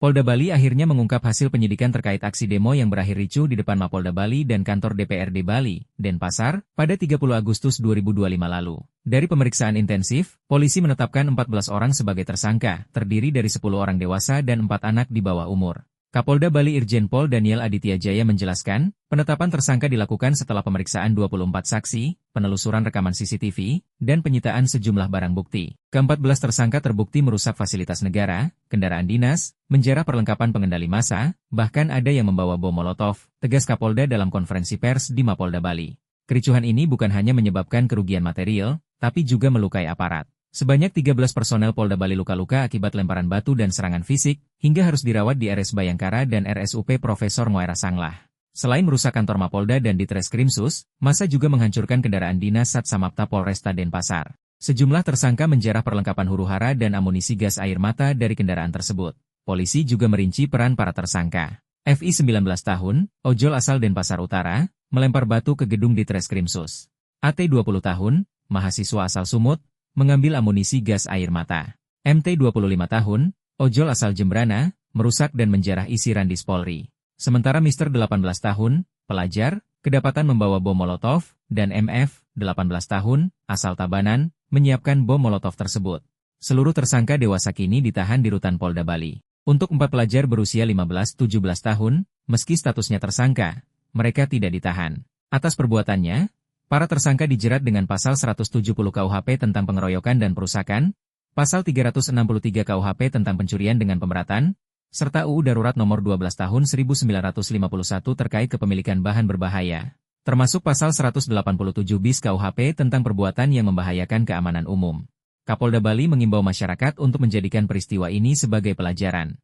Polda Bali akhirnya mengungkap hasil penyidikan terkait aksi demo yang berakhir ricuh di depan Mapolda Bali dan kantor DPRD Bali, Denpasar, pada 30 Agustus 2025 lalu. Dari pemeriksaan intensif, polisi menetapkan 14 orang sebagai tersangka, terdiri dari 10 orang dewasa dan 4 anak di bawah umur. Kapolda Bali Irjen Pol Daniel Aditya Jaya menjelaskan, penetapan tersangka dilakukan setelah pemeriksaan 24 saksi, penelusuran rekaman CCTV, dan penyitaan sejumlah barang bukti. Ke-14 tersangka terbukti merusak fasilitas negara, kendaraan dinas, menjarah perlengkapan pengendali massa, bahkan ada yang membawa bom molotov, tegas Kapolda dalam konferensi pers di Mapolda Bali. Kericuhan ini bukan hanya menyebabkan kerugian material, tapi juga melukai aparat. Sebanyak 13 personel Polda Bali luka-luka akibat lemparan batu dan serangan fisik, hingga harus dirawat di RS Bayangkara dan RSUP Profesor Ngoera Sanglah. Selain merusak kantor Mapolda dan Ditreskrimsus, massa juga menghancurkan kendaraan dinas Satsamapta Polresta Denpasar. Sejumlah tersangka menjarah perlengkapan huru-hara dan amunisi gas air mata dari kendaraan tersebut. Polisi juga merinci peran para tersangka. FI 19 tahun, ojol asal Denpasar Utara, melempar batu ke gedung Ditreskrimsus. AT 20 tahun, mahasiswa asal Sumut, mengambil amunisi gas air mata. MT 25 tahun, ojol asal Jembrana, merusak dan menjarah isi Randis Polri. Sementara Mr. 18 tahun, pelajar, kedapatan membawa bom molotov, dan MF, 18 tahun, asal Tabanan, menyiapkan bom molotov tersebut. Seluruh tersangka dewasa kini ditahan di Rutan Polda Bali. Untuk 4 pelajar berusia 15-17 tahun, meski statusnya tersangka, mereka tidak ditahan. Atas perbuatannya, para tersangka dijerat dengan pasal 170 KUHP tentang pengeroyokan dan perusakan, pasal 363 KUHP tentang pencurian dengan pemberatan, serta UU Darurat Nomor 12 Tahun 1951 terkait kepemilikan bahan berbahaya, termasuk pasal 187 bis KUHP tentang perbuatan yang membahayakan keamanan umum. Kapolda Bali mengimbau masyarakat untuk menjadikan peristiwa ini sebagai pelajaran.